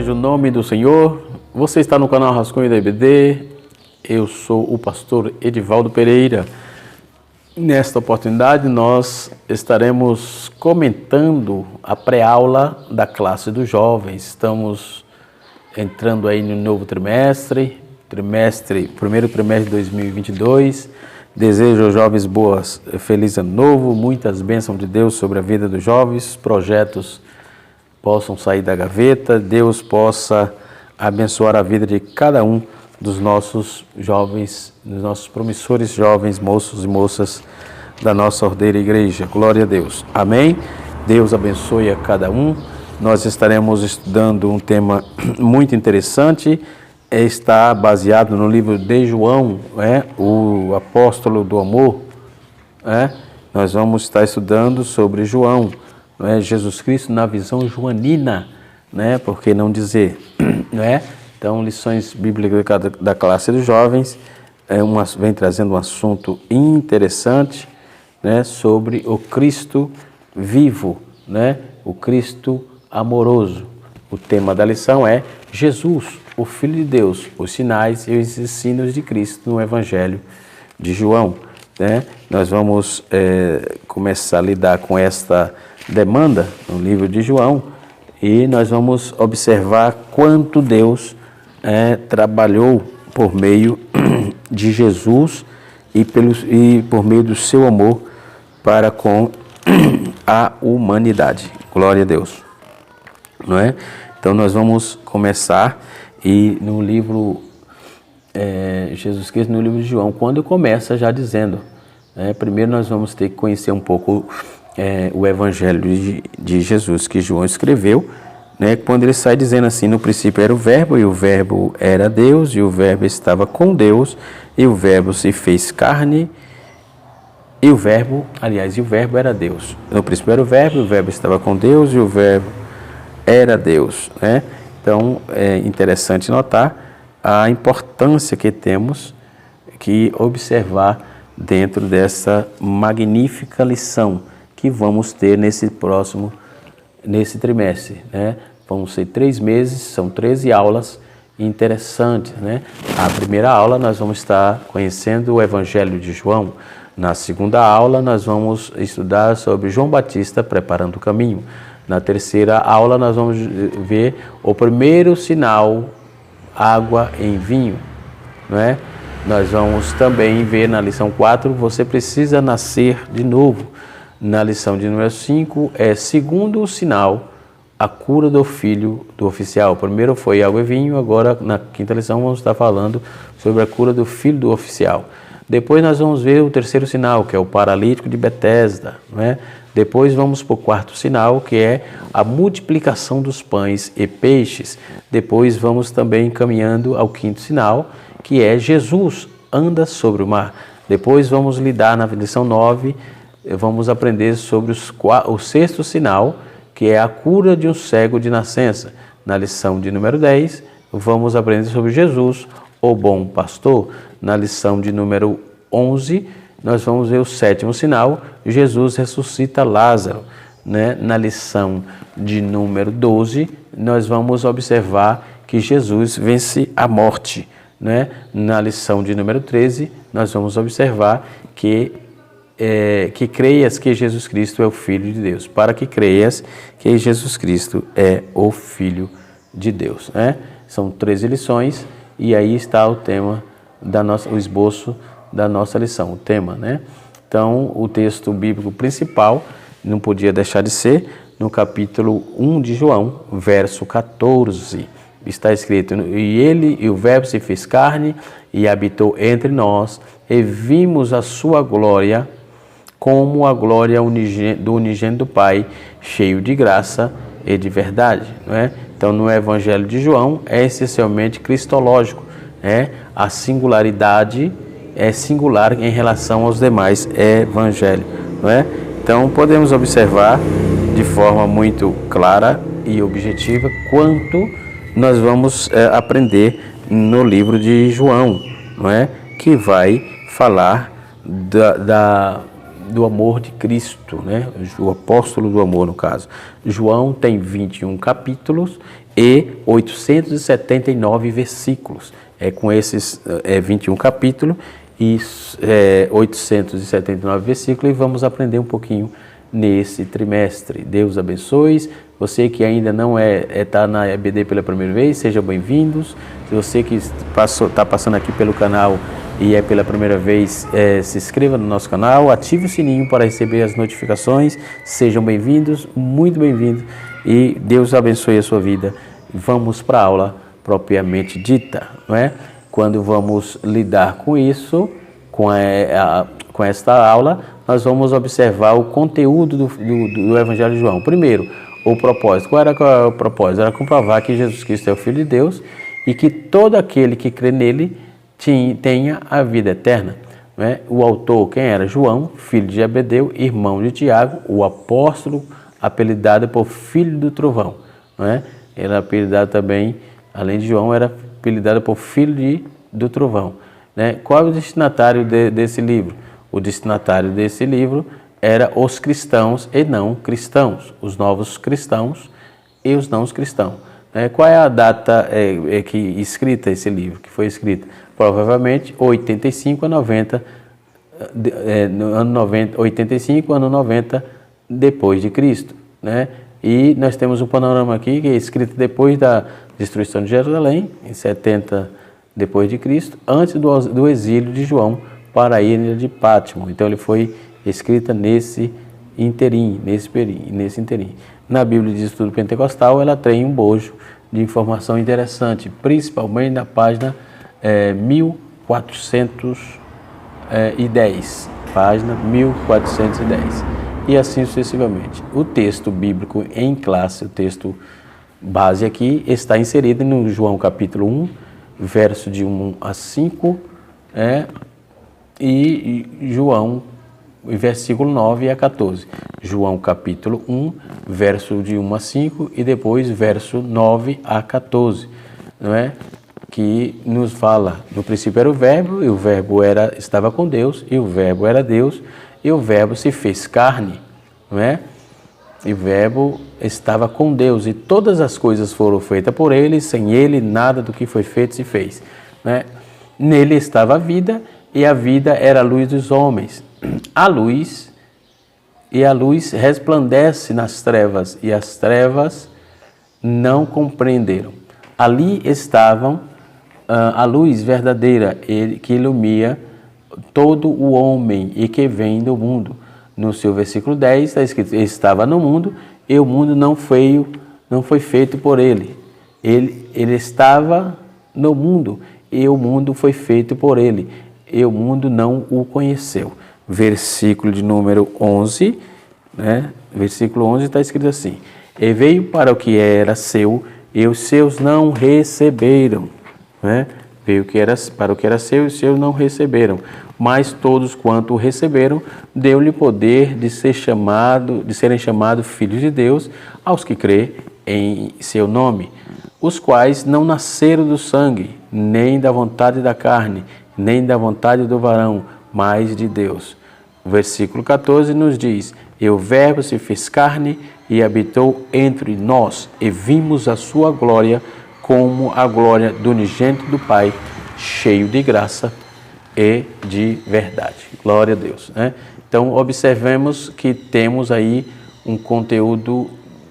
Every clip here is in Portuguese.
seja o nome do Senhor. Você está no canal Rascunho da IBD. Eu sou o pastor Edivaldo Pereira. Nesta oportunidade, nós estaremos comentando a pré-aula da classe dos jovens. Estamos entrando aí no novo trimestre, primeiro trimestre de 2022. Desejo aos jovens feliz ano novo, muitas bênçãos de Deus sobre a vida dos jovens, projetos possam sair da gaveta, Deus possa abençoar a vida de cada um dos nossos jovens, dos nossos promissores jovens, moços e moças da nossa ordeira igreja. Glória a Deus. Amém? Deus abençoe a cada um. Nós estaremos estudando um tema muito interessante, está baseado no livro de João, o apóstolo do amor. Nós vamos estar estudando sobre João, Jesus Cristo na visão joanina, por que não dizer, Então, lições bíblicas da classe dos jovens vem trazendo um assunto interessante, sobre o Cristo vivo, o Cristo amoroso. O tema da lição é Jesus, o Filho de Deus, os sinais e os ensinos de Cristo no Evangelho de João. Nós vamos começar a lidar com esta demanda no livro de João e nós vamos observar quanto Deus trabalhou por meio de Jesus e por meio do seu amor para com a humanidade. Glória a Deus. Então nós vamos começar e no livro Jesus Cristo, no livro de João, quando começa já dizendo, primeiro nós vamos ter que conhecer um pouco o Evangelho de Jesus que João escreveu, quando ele sai dizendo assim: no princípio era o Verbo, e o Verbo era Deus, e o Verbo estava com Deus, e o Verbo se fez carne, e o Verbo era Deus. No princípio era o Verbo estava com Deus, e o Verbo era Deus. Então, é interessante notar a importância que temos que observar dentro dessa magnífica lição que vamos ter nesse trimestre. Vão ser 3 meses, são 13 aulas interessantes. A primeira aula nós vamos estar conhecendo o Evangelho de João. Na segunda aula nós vamos estudar sobre João Batista preparando o caminho. Na terceira aula nós vamos ver o primeiro sinal, água em vinho. Nós vamos também ver na lição 4, você precisa nascer de novo. Na lição de número 5, segundo o sinal, a cura do filho do oficial. Primeiro foi água e vinho, agora na quinta lição vamos estar falando sobre a cura do filho do oficial. Depois nós vamos ver o terceiro sinal, que é o paralítico de Betesda. Depois vamos para o quarto sinal, que é a multiplicação dos pães e peixes. Depois vamos também caminhando ao quinto sinal, que é Jesus anda sobre o mar. Depois vamos lidar na lição 9, vamos aprender sobre o sexto sinal, que é a cura de um cego de nascença. Na lição de número 10, vamos aprender sobre Jesus, o bom pastor. Na lição de número 11, nós vamos ver o sétimo sinal, Jesus ressuscita Lázaro. Na lição de número 12, nós vamos observar que Jesus vence a morte. Na lição de número 13, nós vamos observar que creias que Jesus Cristo é o Filho de Deus. Para que creias que Jesus Cristo é o Filho de Deus. São 13 lições e aí está o tema, o esboço da nossa lição, o tema. Então, o texto bíblico principal não podia deixar de ser no capítulo 1 de João, verso 14. Está escrito: e o Verbo se fez carne e habitou entre nós, e vimos a sua glória, como a glória do unigênito do Pai, cheio de graça e de verdade. Então, no Evangelho de João, é essencialmente cristológico. A singularidade é singular em relação aos demais evangelhos. Então, podemos observar de forma muito clara e objetiva quanto nós vamos aprender no livro de João, que vai falar do amor de Cristo, o apóstolo do amor, no caso. João tem 21 capítulos e 879 versículos. Com esses 21 capítulos e 879 versículos, e vamos aprender um pouquinho nesse trimestre. Deus abençoe. Você que ainda não está na EBD pela primeira vez, sejam bem-vindos. Se você que está passando aqui pelo canal e é pela primeira vez, se inscreva no nosso canal, ative o sininho para receber as notificações. Sejam bem-vindos, muito bem-vindos, e Deus abençoe a sua vida. Vamos para a aula propriamente dita, não é? Quando vamos lidar com isso, com esta aula, nós vamos observar o conteúdo do Evangelho de João. Primeiro, o propósito. Qual era o propósito? Era comprovar que Jesus Cristo é o Filho de Deus e que todo aquele que crê nele tenha a vida eterna. Não é? O autor, quem era? João, filho de Zebedeu, irmão de Tiago, o apóstolo, apelidado por Filho do Trovão. Não é? Era apelidado também, além de João, era apelidado por Filho do Trovão. Né? Qual é o destinatário desse livro? O destinatário desse livro era os cristãos e não cristãos, os novos cristãos e os não cristãos. Qual é a data que escrita esse livro, que foi escrita? Provavelmente 85 a 90, no ano 90, 85 ano 90 depois de Cristo, né? E nós temos um panorama aqui que é escrito depois da destruição de Jerusalém, em 70 depois de Cristo, antes do exílio de João para a ilha de Pátimo. Então ele foi escrita nesse interim. Na Bíblia de Estudo Pentecostal, ela tem um bojo de informação interessante, principalmente na página 1410, página 1410, e assim sucessivamente. O texto bíblico em classe, o texto base aqui, está inserido no João capítulo 1, verso de 1 a 5, e João, versículo 9 a 14. João capítulo 1, verso de 1 a 5 e depois verso 9 a 14, não é? Que nos fala, no princípio era o verbo, e o verbo estava com Deus, e o verbo era Deus, e o verbo se fez carne, não é? E o verbo estava com Deus, e todas as coisas foram feitas por ele, sem ele nada do que foi feito se fez, né? Nele estava a vida, e a vida era a luz dos homens. A luz resplandece nas trevas, e as trevas não compreenderam. Ali estavam a luz verdadeira, que ilumina todo o homem e que vem do mundo. No seu versículo 10 está escrito: ele estava no mundo e o mundo não foi feito por ele. Ele estava no mundo e o mundo foi feito por ele, e o mundo não o conheceu. Versículo de número 11, né? Versículo 11 está escrito assim: e veio para o que era seu, e os seus não receberam. Né? Veio para o que era seu, e os seus não receberam. Mas todos quanto o receberam, deu-lhe poder de serem chamados filhos de Deus, aos que crê em seu nome, os quais não nasceram do sangue, nem da vontade da carne, nem da vontade do varão, mas de Deus. O versículo 14 nos diz: e o verbo se fez carne e habitou entre nós, e vimos a sua glória, como a glória do unigênito do Pai, cheio de graça e de verdade. Glória a Deus, né? Então, observemos que temos aí um conteúdo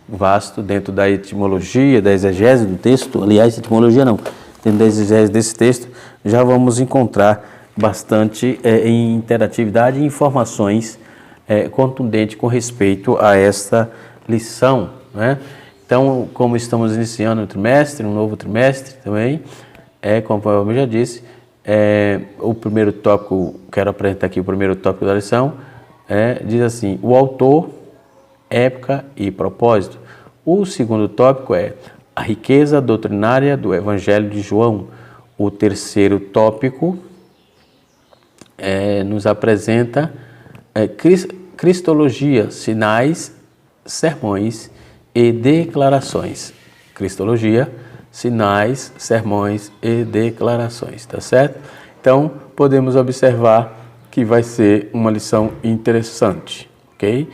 vasto dentro da etimologia, da exegese do texto. Aliás, etimologia não, dentro da exegese desse texto, já vamos encontrar bastante em interatividade e informações contundentes com respeito a esta lição, né? Então, como estamos iniciando um novo trimestre também, como eu já disse, o primeiro tópico, quero apresentar aqui o primeiro tópico da lição, diz assim: o autor, época e propósito. O segundo tópico é a riqueza doutrinária do Evangelho de João. O terceiro tópico nos apresenta cristologia, sinais, sermões e declarações. Cristologia, sinais, sermões e declarações, tá certo? Então, podemos observar que vai ser uma lição interessante, ok?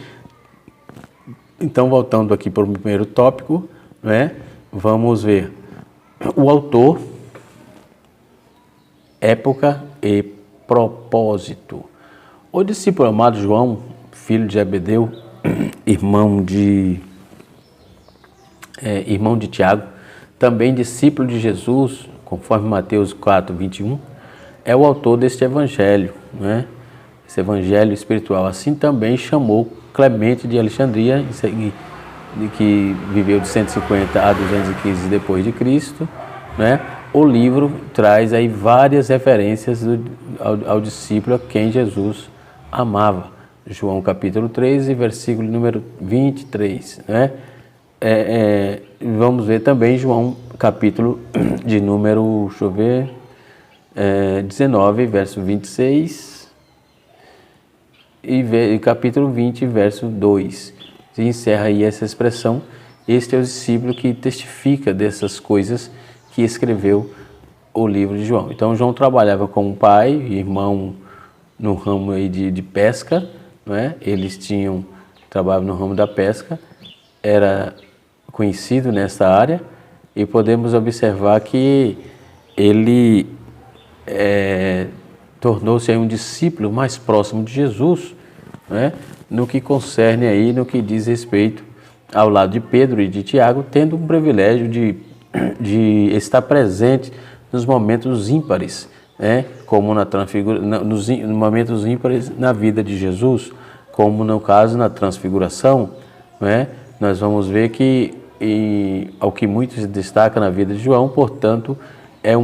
Então, voltando aqui para o primeiro tópico, né? vamos ver o autor, época e propósito. O discípulo amado João, filho de Zebedeu, irmão de Tiago, também discípulo de Jesus, conforme Mateus 4, 21, é o autor deste evangelho, né? Esse evangelho espiritual. Assim também chamou Clemente de Alexandria, que viveu de 150 a 215 depois de Cristo, né? O livro traz aí várias referências ao discípulo a quem Jesus amava. João capítulo 13, versículo número 23, né? Vamos ver também João capítulo de número, 19, verso 26 e capítulo 20, verso 2. Se encerra aí essa expressão. Este é o discípulo que testifica dessas coisas que escreveu o livro de João. Então, João trabalhava com o pai e irmão no ramo aí de pesca, não é? Eles trabalhavam no ramo da pesca, era conhecido nessa área, e podemos observar que ele tornou-se um discípulo mais próximo de Jesus, né? No que concerne aí, no que diz respeito ao lado de Pedro e de Tiago, tendo um privilégio de estar presente nos momentos ímpares, né? Como nos momentos ímpares na vida de Jesus, como no caso na transfiguração, né? Nós vamos ver que, ao que muito se destaca na vida de João, portanto, era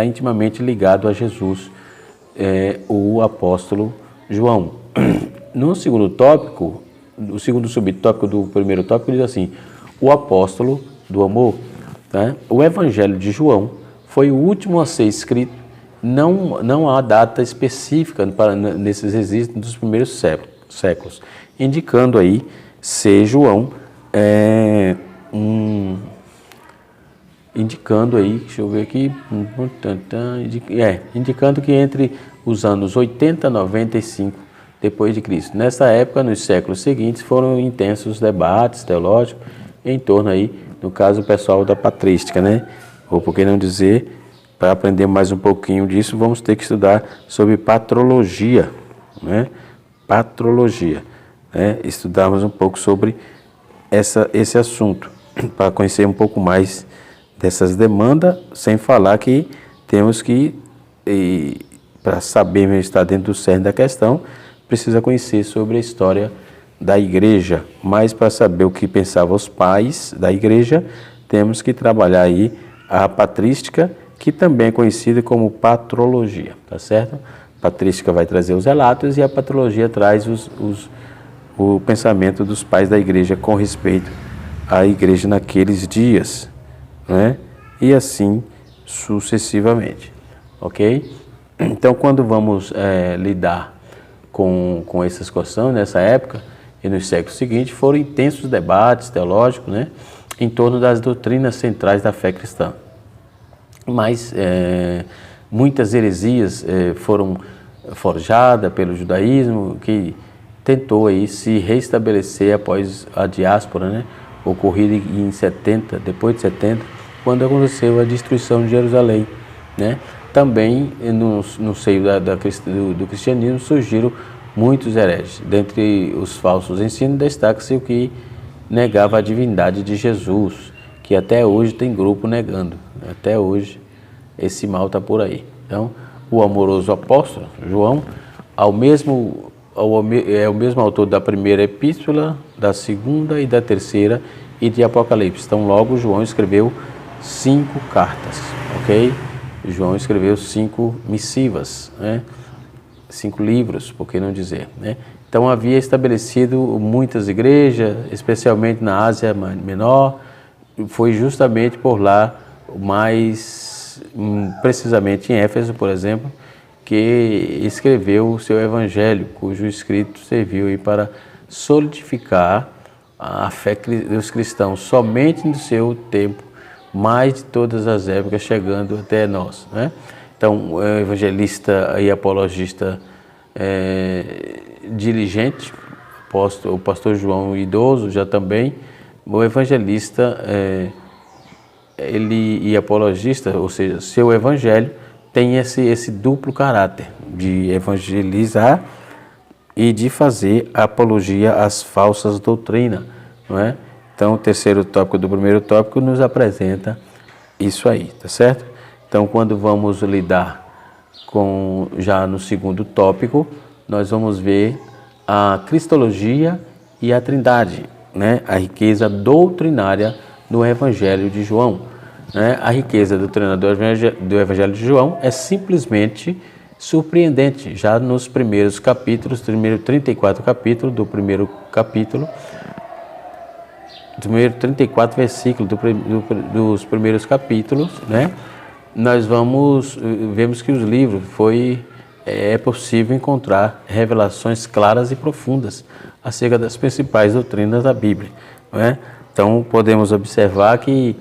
intimamente ligado a Jesus, o apóstolo João. No segundo tópico, o segundo subtópico do primeiro tópico diz assim: o apóstolo do amor. Tá? O Evangelho de João foi o último a ser escrito. Não há data específica nesses registros dos primeiros séculos, indicando aí ser João indicando aí, deixa eu ver aqui, indicando que entre os anos 80 e 95 depois de Cristo. Nessa época, nos séculos seguintes, foram intensos debates teológicos em torno aí, no caso, o pessoal da patrística, né? Ou por que não dizer, para aprender mais um pouquinho disso, vamos ter que estudar sobre patrologia, né? Patrologia, né? Estudarmos um pouco sobre esse assunto, para conhecer um pouco mais dessas demandas, sem falar que temos que, para saber estar dentro do cerne da questão, precisa conhecer sobre a história da igreja. Mas para saber o que pensavam os pais da igreja, temos que trabalhar aí a patrística, que também é conhecida como patrologia, tá certo? A patrística vai trazer os relatos e a patrologia traz o pensamento dos pais da igreja com respeito à igreja naqueles dias, né? E assim sucessivamente, ok? Então, quando vamos lidar com essas questões nessa época e nos séculos seguintes, foram intensos debates teológicos, né, em torno das doutrinas centrais da fé cristã. Mas muitas heresias foram forjadas pelo judaísmo, que tentou aí se restabelecer após a diáspora, né, ocorrida em 70, depois de 70, quando aconteceu a destruição de Jerusalém, né? Também no seio do cristianismo surgiram muitos hereges. Dentre os falsos ensinos destaca-se o que negava a divindade de Jesus, que até hoje tem grupo negando. Até hoje esse mal está por aí. Então, o amoroso apóstolo João é o mesmo autor da primeira epístola, da segunda e da terceira e de Apocalipse. Então, logo João escreveu 5 cartas, ok? João escreveu 5 missivas, né? 5 livros, por que não dizer, né? Então havia estabelecido muitas igrejas, especialmente na Ásia Menor. Foi justamente por lá, mais precisamente em Éfeso, por exemplo, que escreveu o seu evangelho, cujo escrito serviu aí para solidificar a fé dos cristãos somente no seu tempo, mais de todas as épocas, chegando até nós, né? Então, o evangelista e apologista diligente, o pastor João idoso já também, o evangelista e apologista, ou seja, seu evangelho tem esse duplo caráter de evangelizar e de fazer apologia às falsas doutrinas, não é? Então, o terceiro tópico do primeiro tópico nos apresenta isso aí, tá certo? Então, quando vamos lidar já no segundo tópico, nós vamos ver a cristologia e a trindade, né? A riqueza doutrinária do Evangelho de João. Né? A riqueza doutrinária do Evangelho de João é simplesmente surpreendente. Já nos primeiros capítulos, primeiro 34 capítulos do primeiro capítulo, do primeiro 34 versículos dos primeiros capítulos, né? Nós vemos que os livros é possível encontrar revelações claras e profundas acerca das principais doutrinas da Bíblia, não é? Então, podemos observar que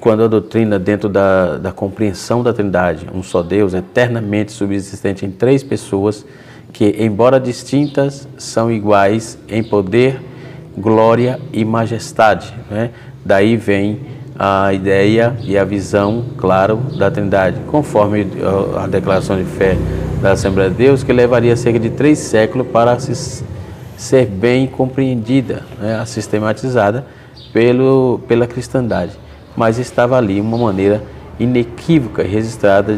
quando a doutrina dentro da compreensão da Trindade, um só Deus, eternamente subsistente em três pessoas, que, embora distintas, são iguais em poder, glória e majestade, né? Daí vem a ideia e a visão, claro, da Trindade, conforme a declaração de fé da Assembleia de Deus, que levaria cerca de 3 séculos para ser bem compreendida, né, sistematizada pela cristandade. Mas estava ali uma maneira inequívoca e registrada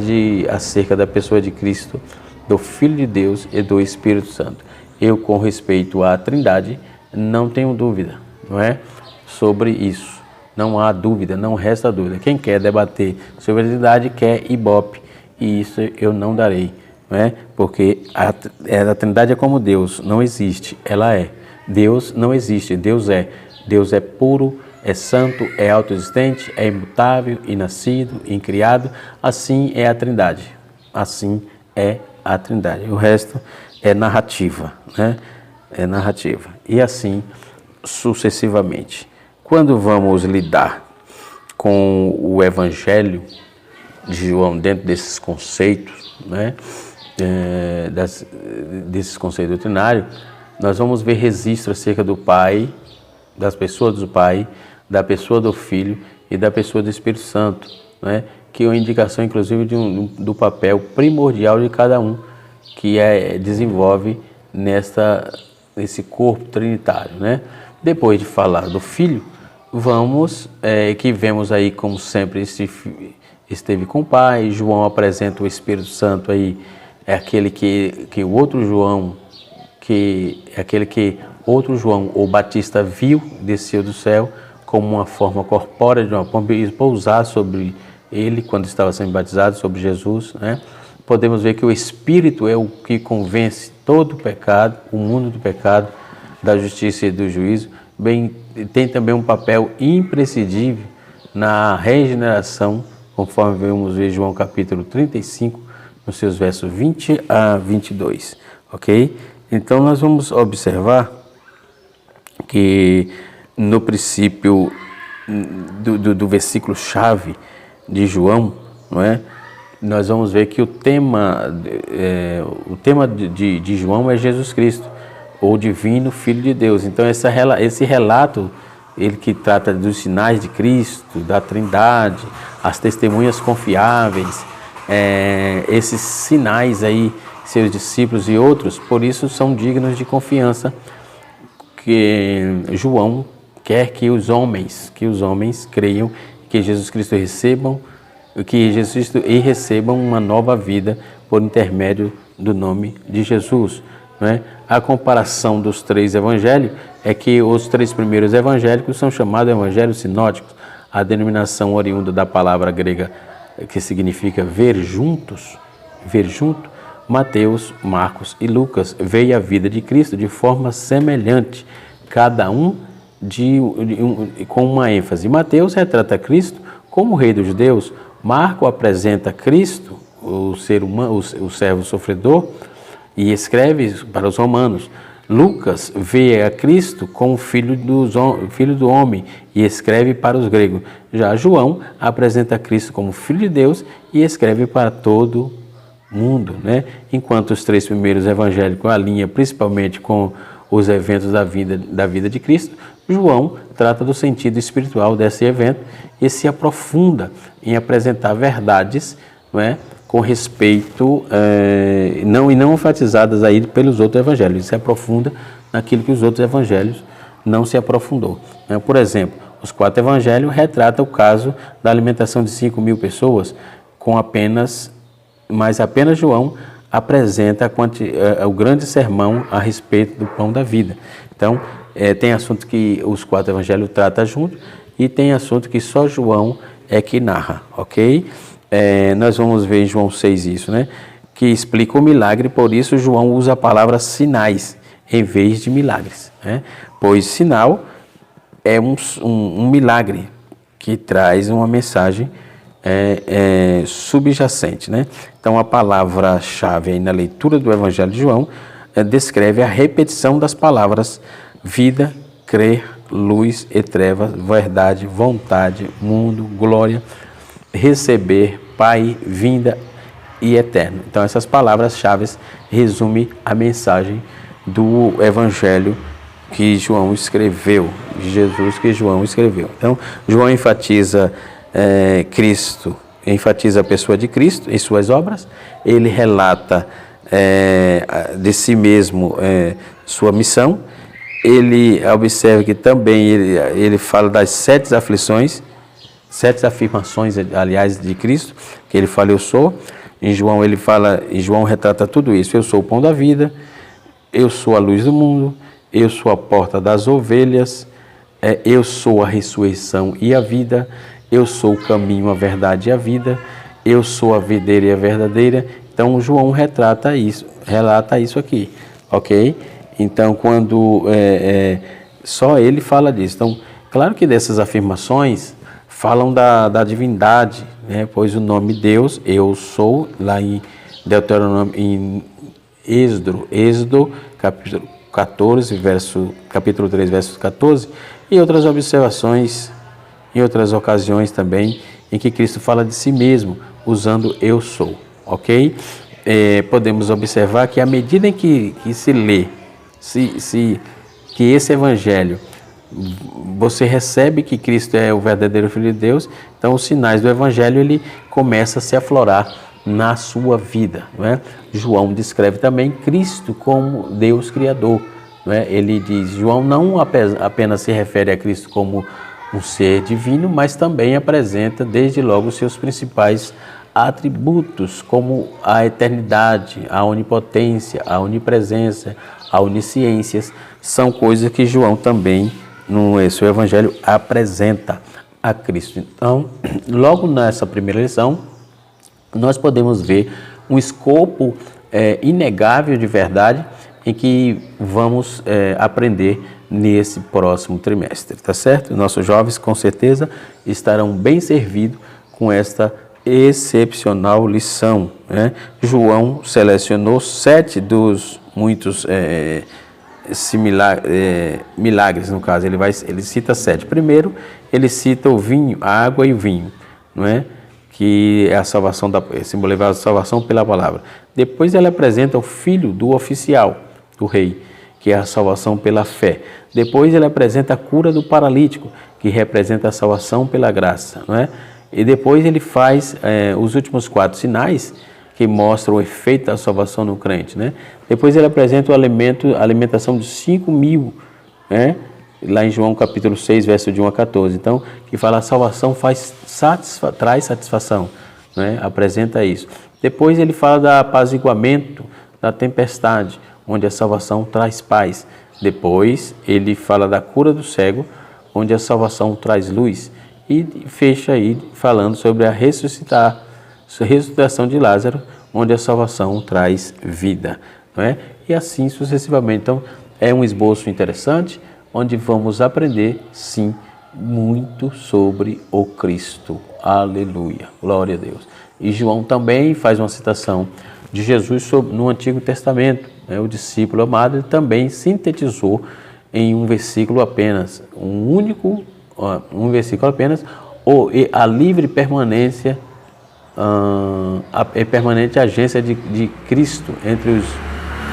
acerca da pessoa de Cristo, do Filho de Deus e do Espírito Santo. Eu, com respeito à Trindade, não tenho dúvida, não é, sobre isso. Não há dúvida, não resta dúvida. Quem quer debater sobre a Trindade quer ibope, e isso eu não darei, não é? Porque a Trindade é como Deus, não existe, ela é. Deus não existe, Deus é. Deus é puro, é santo, é autoexistente, é imutável, inascido, incriado. Assim é a Trindade. Assim é a Trindade. O resto é narrativa, né? É narrativa. E assim sucessivamente. Quando vamos lidar com o Evangelho de João dentro desses conceitos, né, desses conceitos doutrinários, nós vamos ver registro acerca do Pai, das pessoas do Pai, da pessoa do Filho e da pessoa do Espírito Santo, né, que é uma indicação, inclusive, do papel primordial de cada um que desenvolve nesse corpo trinitário, né? Depois de falar do Filho, que vemos aí, como sempre, esteve com o Pai. João apresenta o Espírito Santo aí, é aquele que o outro João, o Batista, viu, desceu do céu como uma forma corpórea de uma pomba e pousar sobre ele quando estava sendo batizado, sobre Jesus, né? Podemos ver que o Espírito é o que convence todo o pecado, o mundo do pecado, da justiça e do juízo. Tem também um papel imprescindível na regeneração, conforme vamos ver João capítulo 35, nos seus versos 20 a 22, ok? Então, nós vamos observar que no princípio do versículo-chave de João, não é? Nós vamos ver que o tema de João é Jesus Cristo, o divino Filho de Deus. Então, esse relato, ele que trata dos sinais de Cristo, da Trindade, as testemunhas confiáveis, esses sinais aí, seus discípulos e outros, por isso são dignos de confiança, que João quer que os homens creiam que Jesus Cristo recebam uma nova vida por intermédio do nome de Jesus, né? A comparação dos 3 evangelhos é que os 3 primeiros evangélicos são chamados evangelhos sinóticos, a denominação oriunda da palavra grega que significa ver junto. Mateus, Marcos e Lucas veem a vida de Cristo de forma semelhante, cada um com uma ênfase. Mateus retrata Cristo como o Rei dos Judeus, Marcos apresenta Cristo, o ser humano, o servo sofredor, e escreve para os romanos. Lucas vê a Cristo como filho do homem e escreve para os gregos. Já João apresenta Cristo como Filho de Deus e escreve para todo mundo, né? Enquanto os 3 primeiros evangélicos alinham principalmente com os eventos da vida de Cristo, João trata do sentido espiritual desse evento e se aprofunda em apresentar verdades, não é, com respeito, não enfatizadas aí pelos outros evangelhos. Ele se aprofunda naquilo que os outros evangelhos não se aprofundou. Por exemplo, os 4 evangelhos retratam o caso da alimentação de 5.000 pessoas, mas apenas João apresenta o grande sermão a respeito do pão da vida. Então, tem assunto que os 4 evangelhos tratam junto e tem assunto que só João é que narra, ok? Nós vamos ver em João 6 isso, né? Que explica o milagre, por isso João usa a palavra sinais em vez de milagres, né? Pois sinal é um milagre que traz uma mensagem subjacente, né? Então a palavra-chave aí na leitura do Evangelho de João descreve a repetição das palavras vida, crer, luz e trevas, verdade, vontade, mundo, glória, receber, Pai, vinda e eterno. Então essas palavras-chave resumem a mensagem do Evangelho que João escreveu, de Jesus que João escreveu. Então João enfatiza Cristo, enfatiza a pessoa de Cristo em suas obras. Ele relata de si mesmo sua missão. Ele observa que também ele fala das 7 aflições, 7 afirmações, aliás, de Cristo, que ele fala, eu sou. Em João retrata tudo isso. Eu sou o pão da vida, eu sou a luz do mundo, eu sou a porta das ovelhas, eu sou a ressurreição e a vida, eu sou o caminho, a verdade e a vida, eu sou a videira e a verdadeira. Então, João relata isso aqui, ok? Então, quando só ele fala disso. Então, claro que dessas afirmações falam da divindade, né? Pois o nome Deus, eu sou, lá em Deuteronômio, em Êxodo, capítulo 14, capítulo 3, verso 14, e outras observações, em outras ocasiões também, em que Cristo fala de si mesmo, usando eu sou, ok? Podemos observar que à medida em que se lê, que esse evangelho, você recebe que Cristo é o verdadeiro Filho de Deus, então os sinais do evangelho, ele começa a se aflorar na sua vida, não é? João descreve também Cristo como Deus Criador, não é? Ele diz, João não apenas se refere a Cristo como um ser divino, mas também apresenta desde logo os seus principais atributos, como a eternidade, a onipotência, a onipresença, a onisciência. São coisas que João também, no seu evangelho, apresenta a Cristo. Então, logo nessa primeira lição, nós podemos ver um escopo inegável de verdade em que vamos aprender nesse próximo trimestre, tá certo? Nossos jovens, com certeza, estarão bem servidos com esta excepcional lição, né? João selecionou 7 dos muitos milagres, no caso, ele cita 7. Primeiro, ele cita o vinho, a água e o vinho, não é? Que é a salvação, simbolizava a salvação pela palavra. Depois ele apresenta o filho do oficial, do rei, que é a salvação pela fé. Depois ele apresenta a cura do paralítico, que representa a salvação pela graça, não é? E depois ele faz os últimos 4 sinais, que mostram o efeito da salvação no crente, né? Depois ele apresenta a alimentação de 5.000, né? Lá em João capítulo 6, verso de 1 a 14. Então, que fala a salvação traz satisfação, né? Apresenta isso. Depois ele fala do apaziguamento da tempestade, onde a salvação traz paz. Depois ele fala da cura do cego, onde a salvação traz luz. E fecha aí falando sobre a ressuscitação de Lázaro, onde a salvação traz vida, não é? E assim sucessivamente. Então, é um esboço interessante, onde vamos aprender, sim, muito sobre o Cristo. Aleluia, glória a Deus. E João também faz uma citação de Jesus no Antigo Testamento, né? O discípulo amado, ele também sintetizou em um versículo apenas, um versículo apenas, a livre permanência, a permanente agência de Cristo entre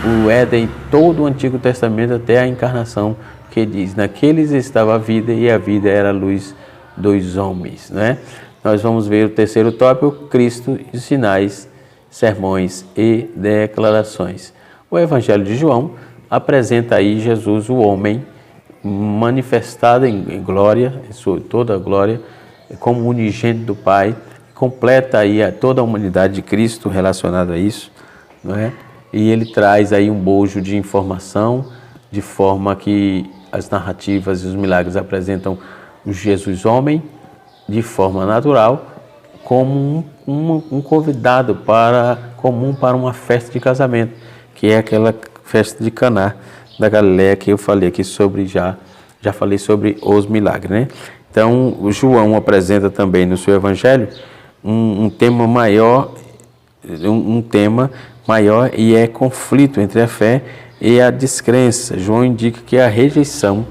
o Éden e todo o Antigo Testamento até a encarnação, que diz, naqueles estava a vida e a vida era a luz dos homens, né? Nós vamos ver o terceiro tópico, Cristo e sinais, sermões e declarações. O Evangelho de João apresenta aí Jesus, o homem, manifestado em glória, em toda a glória, como unigênito do Pai, completa aí toda a humanidade de Cristo relacionada a isso, não é? E ele traz aí um bojo de informação, de forma que as narrativas e os milagres apresentam o Jesus homem, de forma natural, como um convidado comum para uma festa de casamento, que é aquela festa de Caná da Galileia que eu falei aqui sobre, já falei sobre os milagres, né? Então, o João apresenta também no seu evangelho um tema maior, e é conflito entre a fé e a descrença. João indica que a rejeição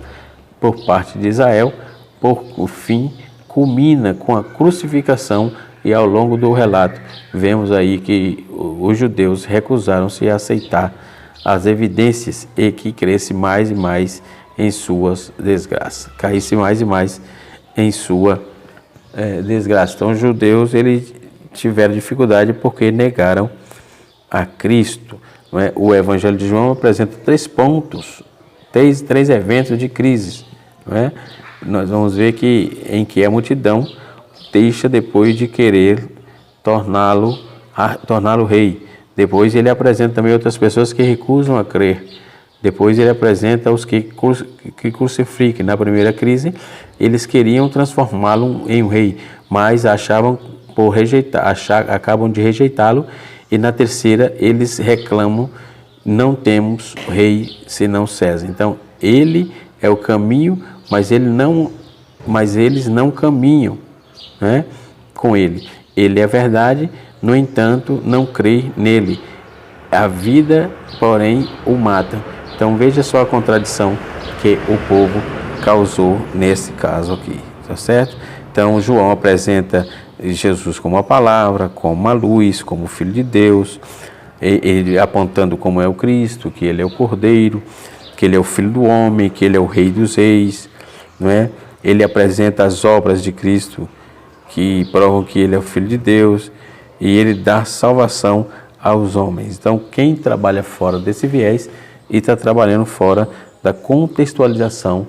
por parte de Israel, por fim, culmina com a crucificação, e ao longo do relato vemos aí que os judeus recusaram-se a aceitar as evidências e que cresce mais e mais em suas desgraças, caísse mais e mais em sua desgraça. Então os judeus eles tiveram dificuldade porque negaram a Cristo, não é? O Evangelho de João apresenta 3 pontos, três eventos de crise, não é? Nós vamos ver em que a multidão deixa depois de querer torná-lo rei. Depois ele apresenta também outras pessoas que recusam a crer. Depois ele apresenta os que crucificam. Na primeira crise, eles queriam transformá-lo em um rei, mas acabam de rejeitá-lo. E na terceira, eles reclamam, não temos rei senão César. Então, ele é o caminho, mas eles não caminham, né, com ele. Ele é a verdade, no entanto, não crê nele. A vida, porém, o mata. Então veja só a contradição que o povo causou nesse caso aqui, tá certo? Então João apresenta Jesus como a palavra, como a luz, como o Filho de Deus, ele apontando como é o Cristo, que ele é o Cordeiro, que ele é o Filho do Homem, que ele é o Rei dos Reis, não é? Ele apresenta as obras de Cristo que provam que ele é o Filho de Deus, e ele dá salvação aos homens. Então quem trabalha fora desse viés e está trabalhando fora da contextualização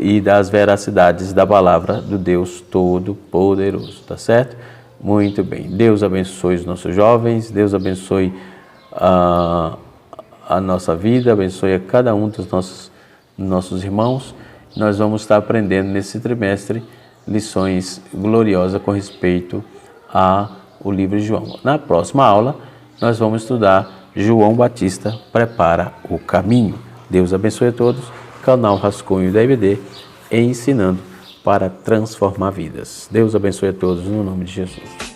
e das veracidades da palavra do Deus Todo-Poderoso, tá certo? Muito bem. Deus abençoe os nossos jovens, Deus abençoe a nossa vida, abençoe a cada um dos nossos irmãos. Nós vamos estar aprendendo nesse trimestre lições gloriosas com respeito ao livro de João. Na próxima aula, nós vamos estudar João Batista prepara o caminho. Deus abençoe a todos. Canal Rascunho da IBD, ensinando para transformar vidas. Deus abençoe a todos no nome de Jesus.